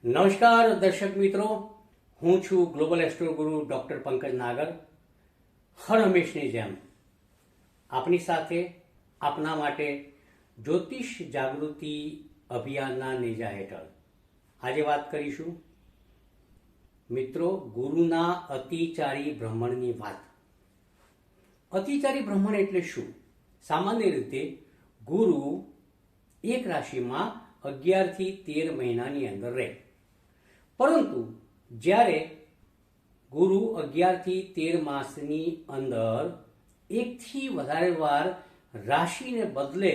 નમસ્કાર દર્શક મિત્રો, હું છું ગ્લોબલ એસ્ટ્રો ગુરુ ડૉક્ટર પંકજ નાગર. હર હંમેશની જેમ આપની સાથે આપના માટે જ્યોતિષ જાગૃતિ અભિયાનના નેજા હેઠળ આજે વાત કરીશું મિત્રો ગુરુના અતિચારી ભ્રમણની વાત. અતિચારી ભ્રમણ એટલે શું? સામાન્ય રીતે ગુરુ એક રાશિમાં 11 થી 13 મહિનાની અંદર રહે, પરંતુ જ્યારે ગુરુ 11 થી 13 માસની અંદર એકથી વધારે વાર રાશિને બદલે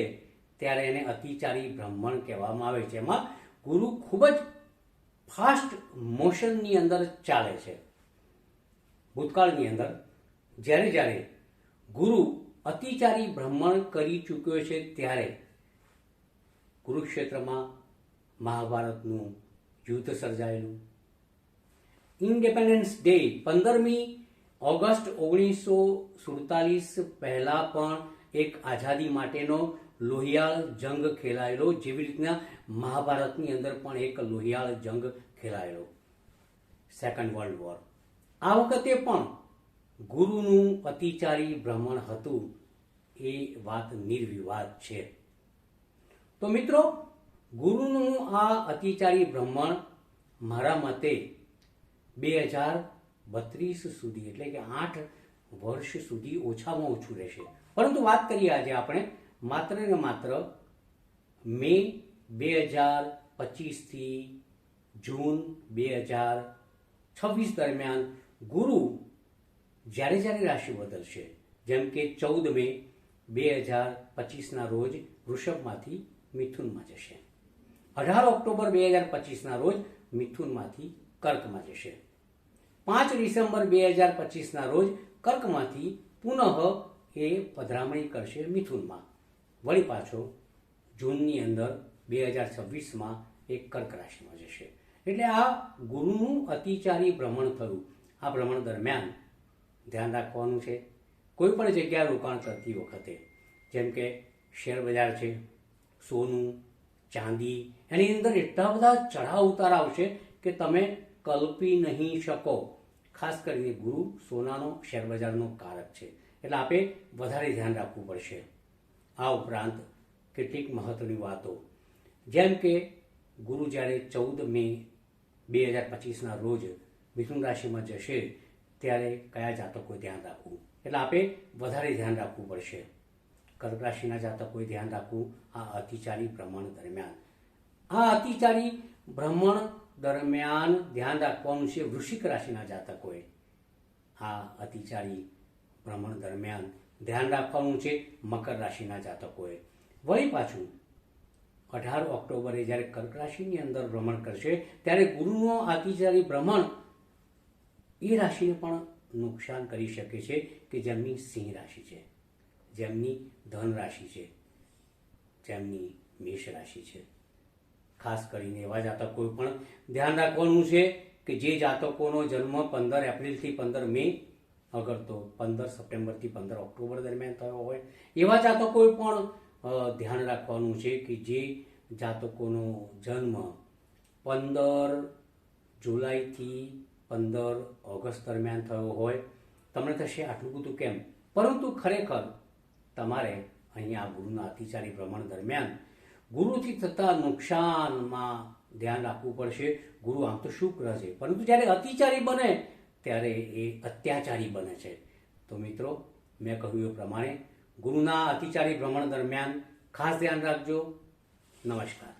ત્યારે એને અતિચારી ભ્રમણ કહેવામાં આવે છે. એમાં ગુરુ ખૂબ જ ફાસ્ટ મોશનની અંદર ચાલે છે. ભૂતકાળની અંદર જ્યારે ગુરુ અતિચારી ભ્રમણ કરી ચૂક્યો છે ત્યારે કુરુક્ષેત્રમાં મહાભારતનું યુદ્ધ સર્જાયેલું. ઇન્ડિપેન્ડન્સ ડે 15મી ઓગસ્ટ 1947 પહેલાં પણ એક આઝાદી માટેનો લોહિયાળ જંગ ખેલાયેલો, જેવી રીતના મહાભારતની અંદર પણ એક લોહિયાળ જંગ ખેલાયેલો, સેકન્ડ વર્લ્ડ વોર. આ વખતે પણ ગુરુનું અતિચારી ભ્રમણ હતું, એ વાત નિર્વિવાદ છે. તો મિત્રો, ગુરુનું આ અતિચારી ભ્રમણ મારા મતે 2032 સુધી, એટલે કે 8 વર્ષ સુધી ઓછામાં ઓછું રહેશે. પરંતુ વાત કરીએ આજે આપણે માત્ર ને માત્ર મે 2025 થી જૂન 2026 દરમિયાન ગુરુ જ્યારે રાશિ બદલશે. જેમ કે 14 મે 2025ના રોજ વૃષભમાંથી મિથુનમાં જશે, 18 ઓક્ટોબર 2025ના રોજ મિથુનમાંથી કર્કમાં જશે, 5 ડિસેમ્બર 2025ના રોજ કર્કમાંથી પુનઃ એ પધરામણી કરશે મિથુનમાં, વળી પાછો જૂનની અંદર 2026માં એ કર્ક રાશિમાં જશે. એટલે આ ગુરુનું અતિચારી ભ્રમણ થયું. આ ભ્રમણ દરમિયાન ધ્યાન રાખવાનું છે, કોઈ પણ જગ્યાએ રોકાણ કરતી વખતે, જેમ કે શેર બજાર છે, સોનું, ચાંદી, એની અંદર એટલા બધા ચઢાવ ઉતાર આવશે કે તમે કલ્પી નહીં શકો. ખાસ કરીને ગુરુ સોનાનો, શેરબજારનો કારક છે, એટલે આપણે વધારે ધ્યાન રાખવું પડશે. આ ઉપરાંત કેટલીક મહત્વની વાતો, જેમ કે ગુરુ જ્યારે 14 મે 2025ના રોજ મિથુન રાશિમાં જશે ત્યારે કયા જાતકોએ ધ્યાન રાખવું, એટલે આપણે વધારે ધ્યાન રાખવું પડશે. કર્ક રાશિના જાતકોએ ધ્યાન રાખવું આ અતિચારી ભ્રમણ દરમિયાન. આ અતિચારી ભ્રમણ દરમિયાન ધ્યાન રાખવાનું છે વૃશ્ચિક રાશિના જાતકોએ. આ અતિચારી ભ્રમણ દરમિયાન ધ્યાન રાખવાનું છે મકર રાશિના જાતકોએ. વળી પાછું 18 ઓક્ટોબરે જ્યારે કર્ક રાશિની અંદર ભ્રમણ કરશે ત્યારે ગુરુનો અતિચારી ભ્રમણ એ રાશિને પણ નુકસાન કરી શકે છે કે જેમની સિંહ રાશિ છે, જેમની ધન રાશિ છે, જેમની મેષ રાશિ છે. ખાસ કરીને એવા જાતકોએ પણ ધ્યાન રાખવાનું છે કે જે જાતકોનો જન્મ 15 એપ્રિલથી 15 મે, અગર તો 15 સપ્ટેમ્બરથી 15 ઓક્ટોબર દરમિયાન થયો હોય, એવા જાતકોએ પણ ધ્યાન રાખવાનું છે કે જે જાતકોનો જન્મ 15 જુલાઈથી 15 ઓગસ્ટ દરમિયાન થયો હોય. તમને થશે આટલું બધું કેમ? પરંતુ ખરેખર તમારે અહીંયા ગુરુના અતિચારી ભ્રમણ દરમિયાન ગુરુથી થતા નુકસાનમાં ધ્યાન રાખવું પડશે. ગુરુ આમ તો શુક્ર છે, પરંતુ જ્યારે અતિચારી બને ત્યારે એ અત્યાચારી બને છે. તો મિત્રો, મેં કહ્યું એ પ્રમાણે ગુરુના અતિચારી ભ્રમણ દરમિયાન ખાસ ધ્યાન રાખજો. નમસ્કાર.